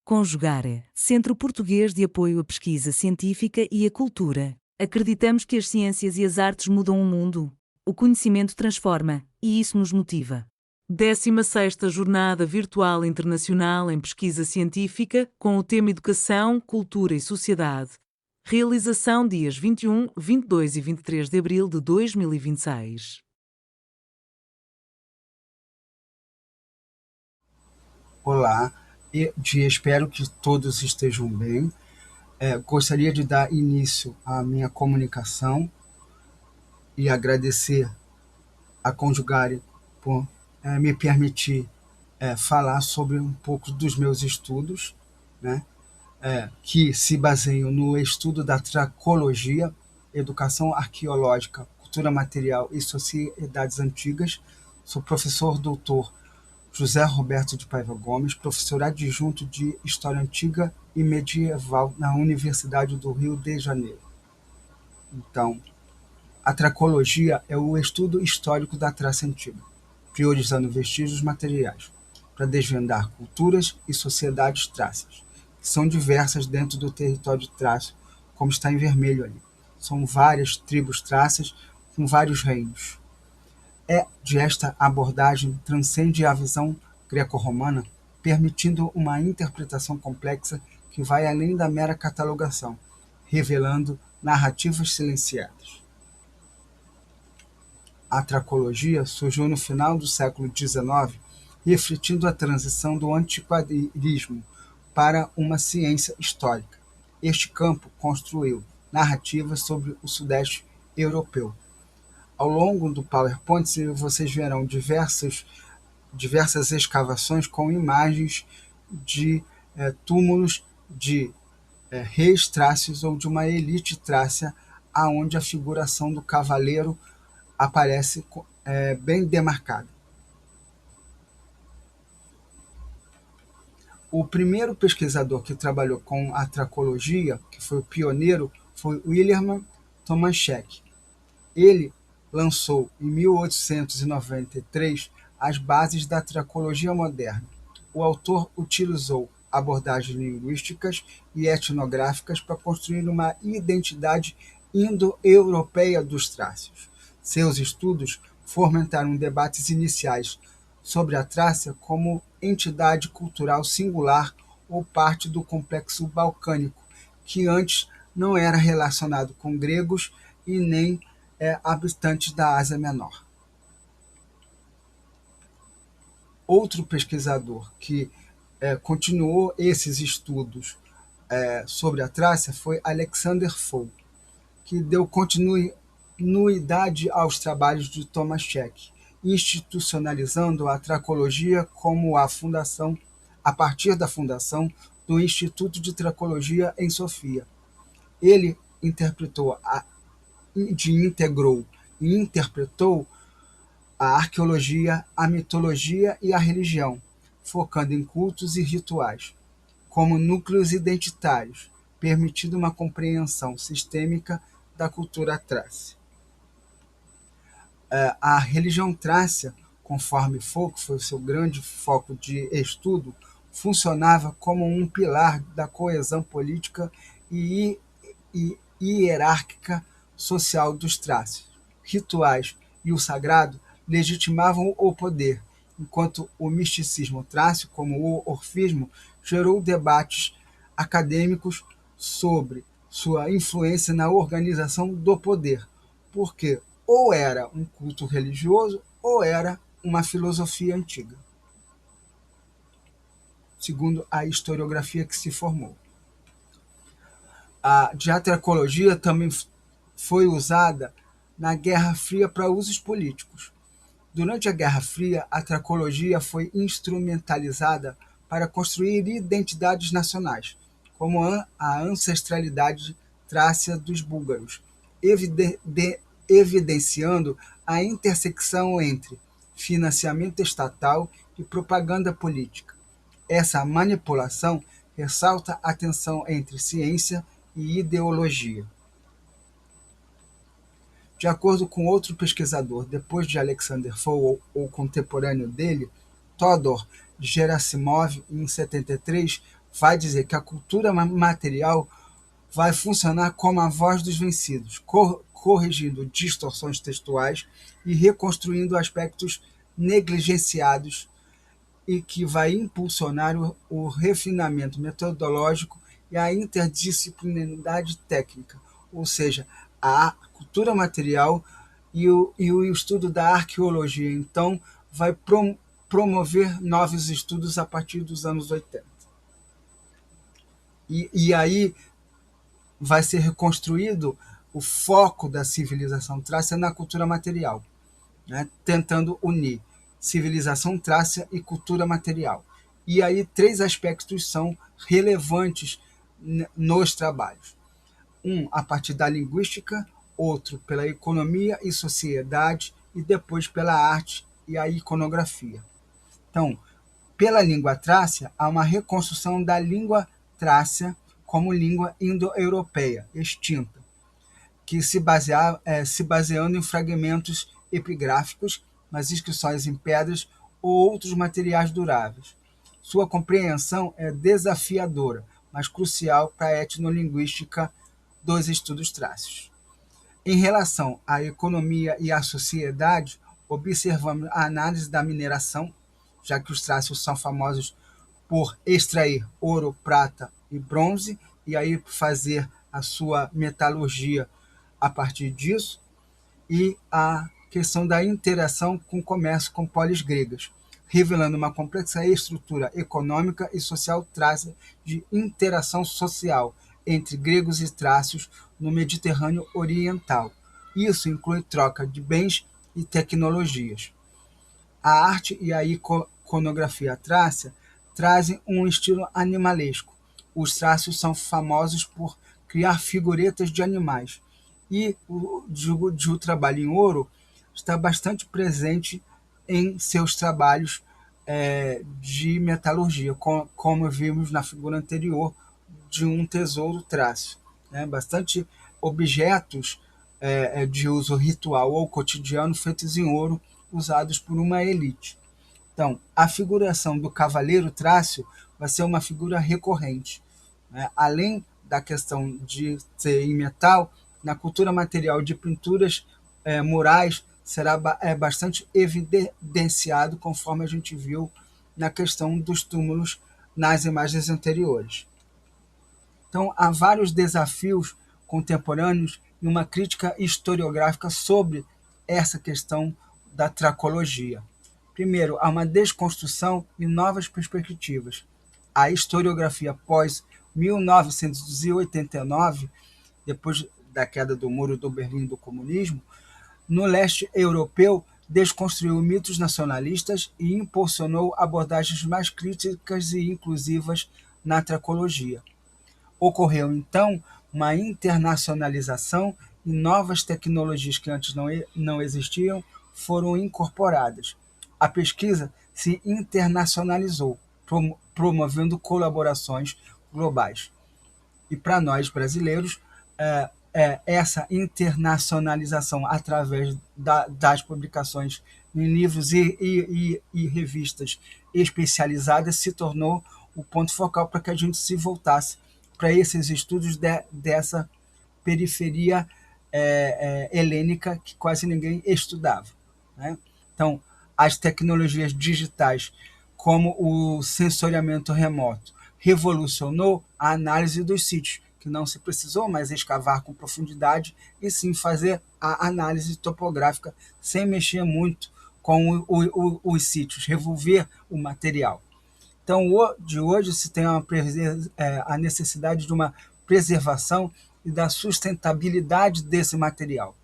Conjugare, Centro Português de Apoio à Pesquisa Científica e à Cultura. Acreditamos que as ciências e as artes mudam o mundo. O conhecimento transforma, e isso nos motiva. 16ª Jornada Virtual Internacional em Pesquisa Científica, com o tema Educação, Cultura e Sociedade. Realização dias 21, 22 e 23 de abril de 2026. Olá, espero que todos estejam bem. Gostaria de dar início à minha comunicação e agradecer a Conjugare por me permitir falar sobre um pouco dos meus estudos, né, que se baseiam no estudo da tracologia, educação arqueológica, cultura material e sociedades antigas. Sou professor doutor José Roberto de Paiva Gomes, professor adjunto de História Antiga e Medieval na Universidade do Rio de Janeiro. Então, a tracologia é o estudo histórico da Trácia Antiga, priorizando vestígios materiais, para desvendar culturas e sociedades trácias, que são diversas dentro do território trácio, como está em vermelho ali. São várias tribos trácias com vários reinos. De esta abordagem transcende a visão greco-romana, permitindo uma interpretação complexa que vai além da mera catalogação, revelando narrativas silenciadas. A tracologia surgiu no final do século XIX, refletindo a transição do antiquarismo para uma ciência histórica. Este campo construiu narrativas sobre o Sudeste europeu. Ao longo do PowerPoint, vocês verão diversas escavações com imagens de túmulos de reis trácios ou de uma elite trácia, aonde a figuração do cavaleiro aparece bem demarcada. O primeiro pesquisador que trabalhou com a tracologia, que foi o pioneiro, foi William Tomašek. Ele lançou em 1893 as bases da tracologia moderna. O autor utilizou abordagens linguísticas e etnográficas para construir uma identidade indo-europeia dos trácios. Seus estudos fomentaram debates iniciais sobre a Trácia como entidade cultural singular ou parte do complexo balcânico, que antes não era relacionado com gregos e nem habitantes da Ásia Menor. Outro pesquisador que continuou esses estudos sobre a Trácia foi Alexander Fogg, que deu continuidade aos trabalhos de Tomašek, institucionalizando a tracologia como a partir da fundação do Instituto de Tracologia em Sofia. Ele integrou e interpretou a arqueologia, a mitologia e a religião, focando em cultos e rituais, como núcleos identitários, permitindo uma compreensão sistêmica da cultura trácia. A religião trácia, conforme Fogg foi o seu grande foco de estudo, funcionava como um pilar da coesão política e hierárquica social dos trácios. Rituais e o sagrado legitimavam o poder, enquanto o misticismo trácio, como o orfismo, gerou debates acadêmicos sobre sua influência na organização do poder, porque ou era um culto religioso ou era uma filosofia antiga, segundo a historiografia que se formou. A tracologia também foi usada na Guerra Fria para usos políticos. Durante a Guerra Fria, a tracologia foi instrumentalizada para construir identidades nacionais, como a ancestralidade trácia dos búlgaros, evidenciando a intersecção entre financiamento estatal e propaganda política. Essa manipulação ressalta a tensão entre ciência e ideologia. De acordo com outro pesquisador, depois de Alexander Fogg, ou contemporâneo dele, Todor Gerasimov, em 73, vai dizer que a cultura material vai funcionar como a voz dos vencidos, corrigindo distorções textuais e reconstruindo aspectos negligenciados, e que vai impulsionar o refinamento metodológico e a interdisciplinaridade técnica, ou seja, a cultura material e o estudo da arqueologia. Então, vai promover novos estudos a partir dos anos 80. E aí vai ser reconstruído o foco da civilização trácia na cultura material, né? Tentando unir civilização trácia e cultura material. E aí 3 aspectos são relevantes nos trabalhos. Um, a partir da linguística, outro pela economia e sociedade, e depois pela arte e a iconografia. Então, pela língua trácia, há uma reconstrução da língua trácia como língua indo-europeia, extinta, que se baseando em fragmentos epigráficos, nas inscrições em pedras ou outros materiais duráveis. Sua compreensão é desafiadora, mas crucial para a etnolinguística dos estudos trácios. Em relação à economia e à sociedade, observamos a análise da mineração, já que os trácios são famosos por extrair ouro, prata e bronze, e aí fazer a sua metalurgia a partir disso, e a questão da interação com o comércio com polis gregas, revelando uma complexa estrutura econômica e social trácia de interação social entre gregos e trácios no Mediterrâneo Oriental. Isso inclui troca de bens e tecnologias. A arte e a iconografia trácia trazem um estilo animalesco. Os trácios são famosos por criar figuretas de animais, e o trabalho em ouro está bastante presente em seus trabalhos de metalurgia, como vimos na figura anterior de um tesouro trácio, né? Bastante objetos de uso ritual ou cotidiano feitos em ouro, usados por uma elite. Então, a figuração do cavaleiro trácio vai ser uma figura recorrente, né? Além da questão de ser em metal, na cultura material de pinturas murais será bastante evidenciado, conforme a gente viu na questão dos túmulos nas imagens anteriores. Então, há vários desafios contemporâneos e uma crítica historiográfica sobre essa questão da tracologia. Primeiro, há uma desconstrução e novas perspectivas. A historiografia pós-1989, depois da queda do muro do Berlim do comunismo, no leste europeu desconstruiu mitos nacionalistas e impulsionou abordagens mais críticas e inclusivas na tracologia. Ocorreu, então, uma internacionalização e novas tecnologias que antes não existiam foram incorporadas. A pesquisa se internacionalizou, promovendo colaborações globais. E para nós brasileiros, essa internacionalização através das publicações em livros e revistas especializadas se tornou o ponto focal para que a gente se voltasse para esses estudos dessa periferia helênica que quase ninguém estudava, né? Então, as tecnologias digitais, como o sensoriamento remoto, revolucionou a análise dos sítios, que não se precisou mais escavar com profundidade, e sim fazer a análise topográfica sem mexer muito com os sítios, revolver o material. Então, de hoje se tem a necessidade de uma preservação e da sustentabilidade desse material.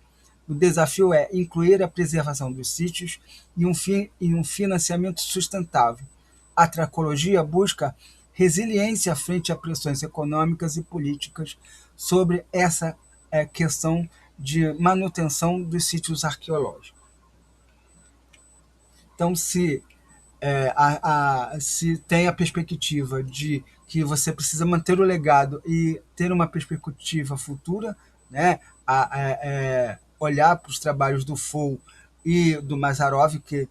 O desafio é incluir a preservação dos sítios e um financiamento sustentável. A tracologia busca resiliência frente a pressões econômicas e políticas sobre essa questão de manutenção dos sítios arqueológicos. Então, se tem a perspectiva de que você precisa manter o legado e ter uma perspectiva futura, né? Olhar para os trabalhos do Fou e do Mazarov, que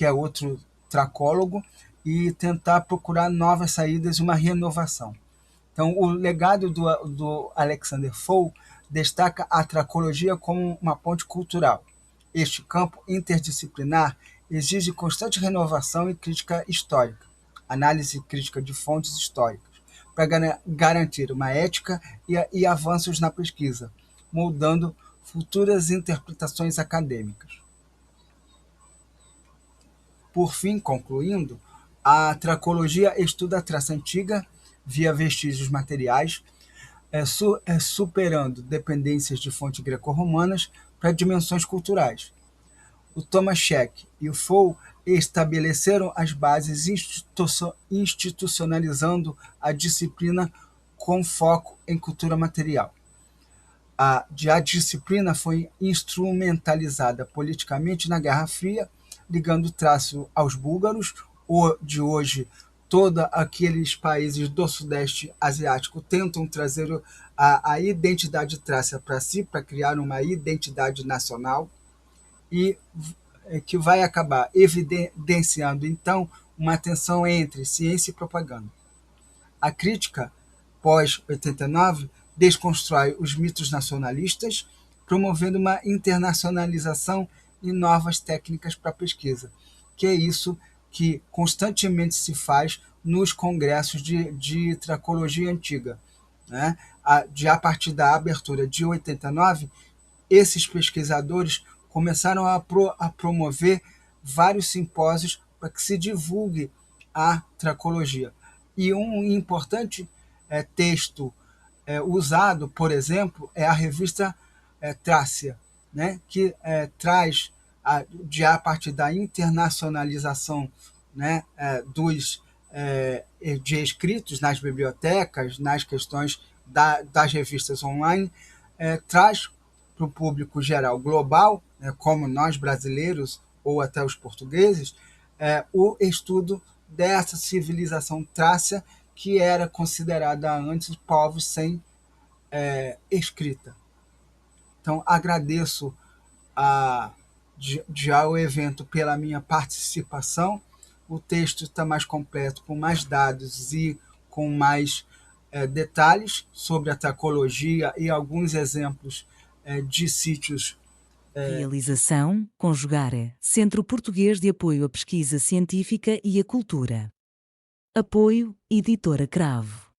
é outro tracólogo, e tentar procurar novas saídas e uma renovação. Então, o legado do Alexander Fow destaca a tracologia como uma ponte cultural. Este campo interdisciplinar exige constante renovação e crítica histórica, análise crítica de fontes históricas, para garantir uma ética e avanços na pesquisa, moldando futuras interpretações acadêmicas. Por fim, concluindo, a tracologia estuda a traça antiga via vestígios materiais, superando dependências de fontes greco-romanas para dimensões culturais. O Tomaszek e o Fow estabeleceram as bases institucionalizando a disciplina com foco em cultura material. A disciplina foi instrumentalizada politicamente na Guerra Fria, ligando o traço aos búlgaros, ou de hoje todos aqueles países do Sudeste Asiático tentam trazer a identidade traça para si, para criar uma identidade nacional, e que vai acabar evidenciando, então, uma tensão entre ciência e propaganda. A crítica, pós-89, desconstrói os mitos nacionalistas, promovendo uma internacionalização e novas técnicas para a pesquisa, que é isso que constantemente se faz nos congressos de tracologia antiga. Né? A partir da abertura de 89, esses pesquisadores começaram a promover vários simpósios para que se divulgue a tracologia. E um importante texto usado, por exemplo, é a revista Trácia, né, que traz, a partir da internacionalização, né, de escritos nas bibliotecas, nas questões das revistas online, traz para o público geral global, como nós brasileiros ou até os portugueses, o estudo dessa civilização trácia que era considerada antes povos sem escrita. Então, agradeço ao evento pela minha participação. O texto está mais completo, com mais dados e com mais detalhes sobre a tracologia e alguns exemplos de sítios. Realização, Conjugare, Centro Português de Apoio à Pesquisa Científica e à Cultura. Apoio, Editora Cravo.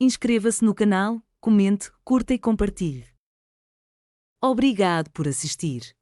Inscreva-se no canal, comente, curta e compartilhe. Obrigado por assistir.